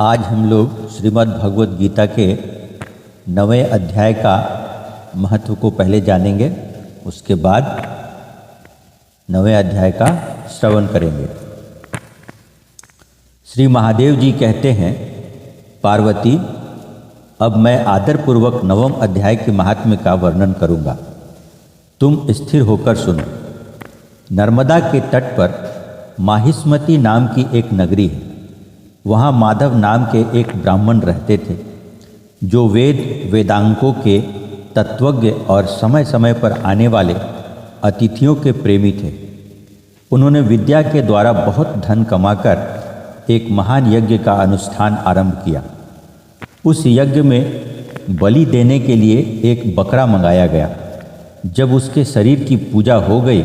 आज हम लोग श्रीमद् भगवद गीता के 9वें अध्याय का महत्व को पहले जानेंगे, उसके बाद 9वें अध्याय का श्रवण करेंगे। श्री महादेव जी कहते हैं, पार्वती, अब मैं आदरपूर्वक 9वें अध्याय के महात्म्य का वर्णन करूँगा। तुम स्थिर होकर सुनो। नर्मदा के तट पर माहिष्मती नाम की एक नगरी है। वहाँ माधव नाम के एक ब्राह्मण रहते थे, जो वेदांगों के तत्वज्ञ और समय समय पर आने वाले अतिथियों के प्रेमी थे। उन्होंने विद्या के द्वारा बहुत धन कमाकर एक महान यज्ञ का अनुष्ठान आरंभ किया। उस यज्ञ में बलि देने के लिए एक बकरा मंगाया गया। जब उसके शरीर की पूजा हो गई,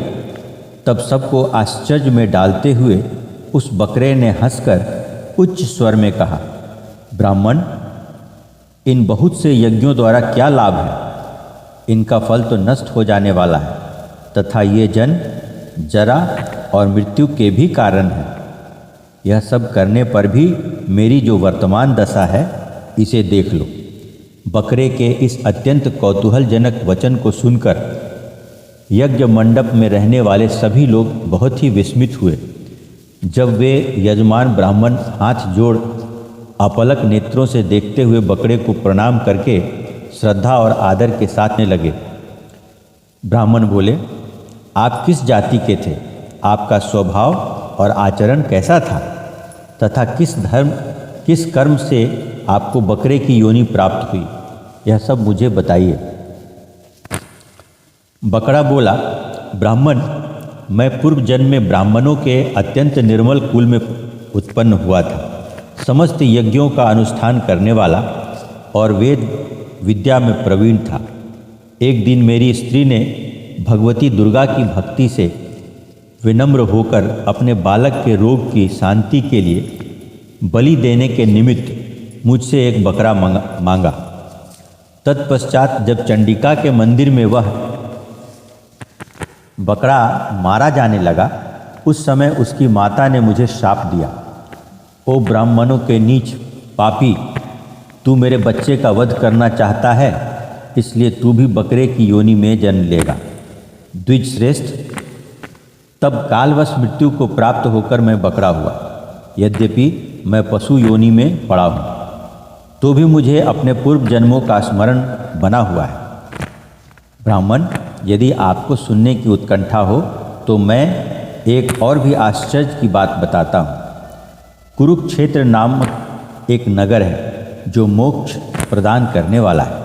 तब सबको आश्चर्य में डालते हुए उस बकरे ने हंसकर उच्च स्वर में कहा, ब्राह्मण, इन बहुत से यज्ञों द्वारा क्या लाभ है? इनका फल तो नष्ट हो जाने वाला है तथा ये जन्म, जरा और मृत्यु के भी कारण है। यह सब करने पर भी मेरी जो वर्तमान दशा है, इसे देख लो। बकरे के इस अत्यंत कौतूहलजनक वचन को सुनकर यज्ञ मंडप में रहने वाले सभी लोग बहुत ही विस्मित हुए। जब वे यजमान ब्राह्मण हाथ जोड़ अपलक नेत्रों से देखते हुए बकरे को प्रणाम करके श्रद्धा और आदर के साथ में लगे। ब्राह्मण बोले, आप किस जाति के थे? आपका स्वभाव और आचरण कैसा था? तथा किस कर्म से आपको बकरे की योनि प्राप्त हुई? यह सब मुझे बताइए। बकरा बोला, ब्राह्मण, मैं पूर्व जन्म में ब्राह्मणों के अत्यंत निर्मल कुल में उत्पन्न हुआ था। समस्त यज्ञों का अनुष्ठान करने वाला और वेद विद्या में प्रवीण था। एक दिन मेरी स्त्री ने भगवती दुर्गा की भक्ति से विनम्र होकर अपने बालक के रोग की शांति के लिए बलि देने के निमित्त मुझसे एक बकरा मांगा। तत्पश्चात जब चंडिका के मंदिर में वह बकरा मारा जाने लगा, उस समय उसकी माता ने मुझे शाप दिया, ओ ब्राह्मणों के नीच पापी, तू मेरे बच्चे का वध करना चाहता है, इसलिए तू भी बकरे की योनि में जन्म लेगा। द्विज श्रेष्ठ, तब कालवश मृत्यु को प्राप्त होकर मैं बकरा हुआ। यद्यपि मैं पशु योनि में पड़ा हूँ, तो भी मुझे अपने पूर्व जन्मों का स्मरण बना हुआ है। ब्राह्मण, यदि आपको सुनने की उत्कंठा हो तो मैं एक और भी आश्चर्य की बात बताता हूँ। कुरुक्षेत्र नामक एक नगर है जो मोक्ष प्रदान करने वाला है।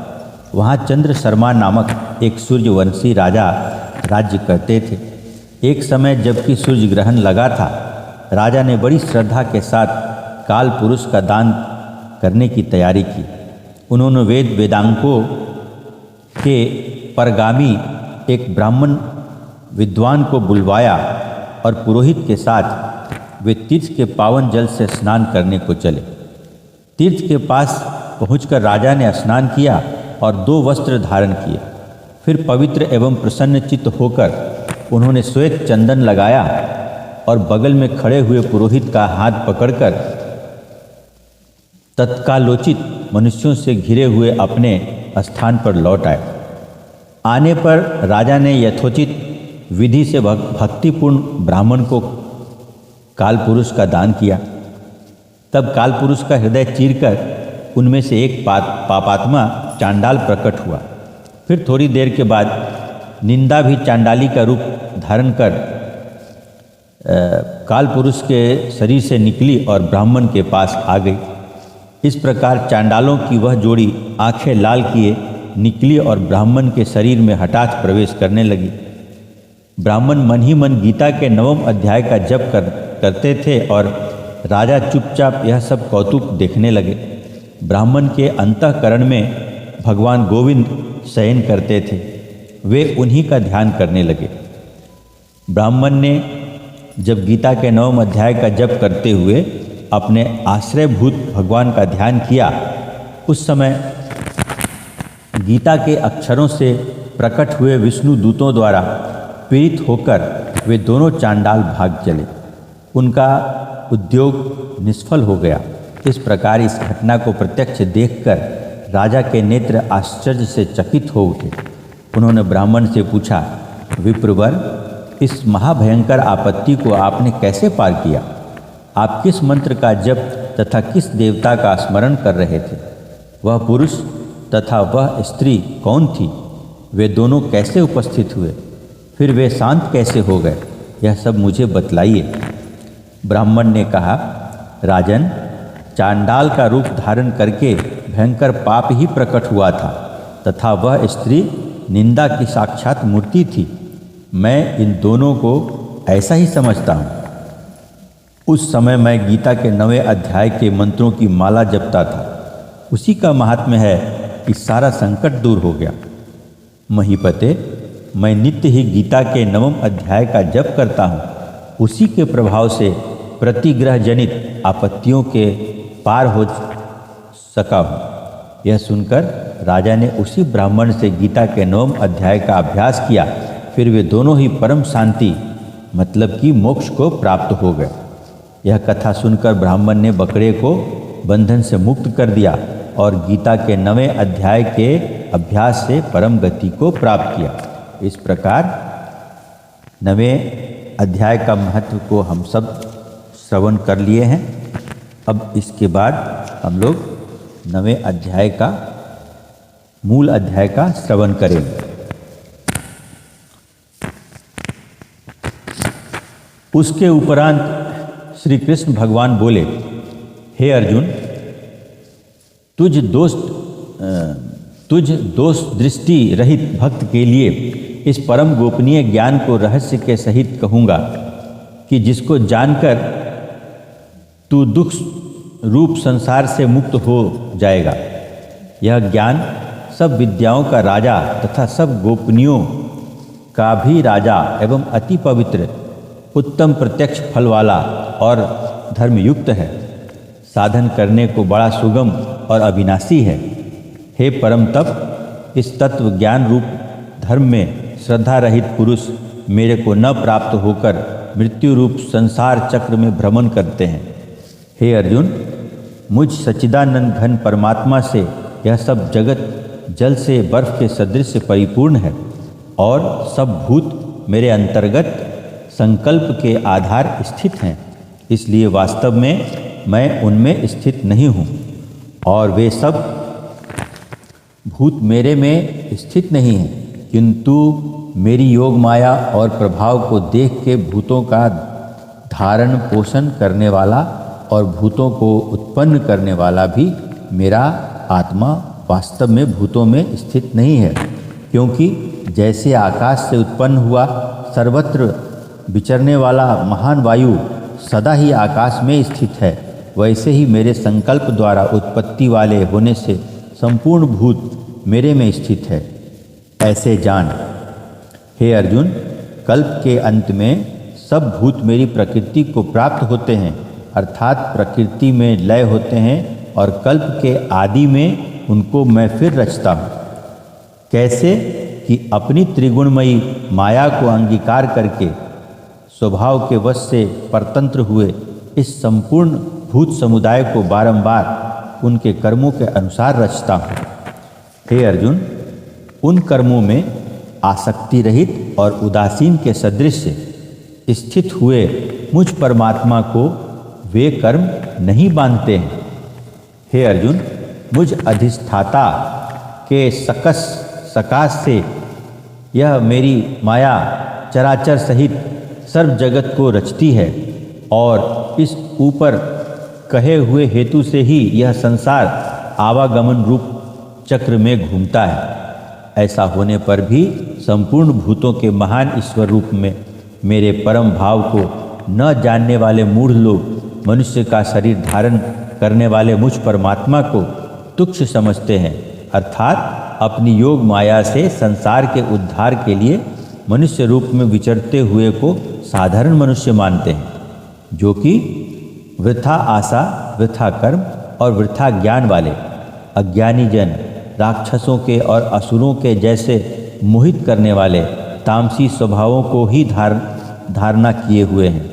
वहाँ चंद्र शर्मा नामक एक सूर्यवंशी राजा राज्य करते थे। एक समय जबकि सूर्य ग्रहण लगा था, राजा ने बड़ी श्रद्धा के साथ काल पुरुष का दान करने की तैयारी की। उन्होंने वेदांगों के परगामी एक ब्राह्मण विद्वान को बुलवाया और पुरोहित के साथ वे तीर्थ के पावन जल से स्नान करने को चले। तीर्थ के पास पहुंचकर राजा ने स्नान किया और 2 वस्त्र धारण किए। फिर पवित्र एवं प्रसन्न चित्त होकर उन्होंने श्वेत चंदन लगाया और बगल में खड़े हुए पुरोहित का हाथ पकड़कर तत्कालोचित मनुष्यों से घिरे हुए अपने स्थान पर लौट आए। आने पर राजा ने यथोचित विधि से भक्तिपूर्ण ब्राह्मण को कालपुरुष का दान किया। तब कालपुरुष का हृदय चीरकर उनमें से एक पापात्मा चांडाल प्रकट हुआ। फिर थोड़ी देर के बाद निंदा भी चांडाली का रूप धारण कर कालपुरुष के शरीर से निकली और ब्राह्मण के पास आ गई। इस प्रकार चांडालों की वह जोड़ी आंखें लाल किए निकली और ब्राह्मण के शरीर में हठात प्रवेश करने लगी। ब्राह्मण मन ही मन गीता के 9वें अध्याय का जप करते थे और राजा चुपचाप यह सब कौतुक देखने लगे। ब्राह्मण के अंतःकरण में भगवान गोविंद शयन करते थे। वे उन्हीं का ध्यान करने लगे। ब्राह्मण ने जब गीता के 9वें अध्याय का जप करते हुए अपने आश्रयभूत भगवान का ध्यान किया, उस समय गीता के अक्षरों से प्रकट हुए विष्णु दूतों द्वारा पीड़ित होकर वे दोनों चांडाल भाग चले। उनका उद्योग निष्फल हो गया इस प्रकार इस घटना को प्रत्यक्ष देखकर राजा के नेत्र आश्चर्य से चकित हो उठे। उन्होंने ब्राह्मण से पूछा, विप्रवर, इस महाभयंकर आपत्ति को आपने कैसे पार किया? आप किस मंत्र का जप तथा किस देवता का स्मरण कर रहे थे? वह पुरुष तथा वह स्त्री कौन थी? वे दोनों कैसे उपस्थित हुए? फिर वे शांत कैसे हो गए? यह सब मुझे बतलाइए। ब्राह्मण ने कहा, राजन, चांडाल का रूप धारण करके भयंकर पाप ही प्रकट हुआ था तथा वह स्त्री निंदा की साक्षात मूर्ति थी। मैं इन दोनों को ऐसा ही समझता हूँ। उस समय मैं गीता के 9वें अध्याय के मंत्रों की माला जपता था। उसी का महात्म्य है कि सारा संकट दूर हो गया। महीपते, मैं नित्य ही गीता के 9वें अध्याय का जप करता हूँ। उसी के प्रभाव से प्रतिग्रह जनित आपत्तियों के पार हो सका हूँ। यह सुनकर राजा ने उसी ब्राह्मण से गीता के 9वें अध्याय का अभ्यास किया। फिर वे दोनों ही परम शांति मतलब कि मोक्ष को प्राप्त हो गए। यह कथा सुनकर ब्राह्मण ने बकरे को बंधन से मुक्त कर दिया और गीता के 9वें अध्याय के अभ्यास से परम गति को प्राप्त किया। इस प्रकार 9वें अध्याय का महत्व को हम सब श्रवण कर लिए हैं। अब इसके बाद हम लोग 9वें अध्याय का मूल अध्याय का श्रवण करेंगे। उसके उपरांत श्री कृष्ण भगवान बोले, हे अर्जुन, तुझ दोष दृष्टि रहित भक्त के लिए इस परम गोपनीय ज्ञान को रहस्य के सहित कहूँगा कि जिसको जानकर तू दुख रूप संसार से मुक्त हो जाएगा। यह ज्ञान सब विद्याओं का राजा तथा सब गोपनीयों का भी राजा एवं अति पवित्र उत्तम प्रत्यक्ष फल वाला और धर्मयुक्त है। साधन करने को बड़ा सुगम और अविनाशी है। हे परम तप, इस तत्व ज्ञान रूप धर्म में श्रद्धा रहित पुरुष मेरे को न प्राप्त होकर मृत्यु रूप संसार चक्र में भ्रमण करते हैं। हे अर्जुन, मुझ सच्चिदानंद घन परमात्मा से यह सब जगत जल से बर्फ के सदृश परिपूर्ण है और सब भूत मेरे अंतर्गत संकल्प के आधार स्थित हैं। इसलिए वास्तव में मैं उनमें स्थित नहीं हूँ और वे सब भूत मेरे में स्थित नहीं हैं, किंतु मेरी योग माया और प्रभाव को देख के भूतों का धारण पोषण करने वाला और भूतों को उत्पन्न करने वाला भी मेरा आत्मा वास्तव में भूतों में स्थित नहीं है। क्योंकि जैसे आकाश से उत्पन्न हुआ सर्वत्र विचरने वाला महान वायु सदा ही आकाश में स्थित है, वैसे ही मेरे संकल्प द्वारा उत्पत्ति वाले होने से संपूर्ण भूत मेरे में स्थित है। ऐसे जान, हे अर्जुन, कल्प के अंत में सब भूत मेरी प्रकृति को प्राप्त होते हैं, अर्थात प्रकृति में लय होते हैं और कल्प के आदि में उनको मैं फिर रचता हूँ। कैसे कि अपनी त्रिगुणमयी माया को अंगीकार करके स्वभाव के वश से परतंत्र हुए इस संपूर्ण भूत समुदाय को बारंबार उनके कर्मों के अनुसार रचता हूँ। हे अर्जुन, उन कर्मों में आसक्ति रहित और उदासीन के सदृश स्थित हुए मुझ परमात्मा को वे कर्म नहीं बांधते हैं। हे अर्जुन, मुझ अधिष्ठाता के सकाश से यह मेरी माया चराचर सहित सर्व जगत को रचती है और इस ऊपर कहे हुए हेतु से ही यह संसार आवागमन रूप चक्र में घूमता है। ऐसा होने पर भी संपूर्ण भूतों के महान ईश्वर रूप में मेरे परम भाव को न जानने वाले मूढ़ लोग मनुष्य का शरीर धारण करने वाले मुझ परमात्मा को तुच्छ समझते हैं, अर्थात अपनी योग माया से संसार के उद्धार के लिए मनुष्य रूप में विचरते हुए को साधारण मनुष्य मानते हैं, जो कि वृथा आशा, वृथा कर्म और वृथा ज्ञान वाले अज्ञानी जन राक्षसों के और असुरों के जैसे मोहित करने वाले तामसी स्वभावों को ही धारणा किए हुए हैं।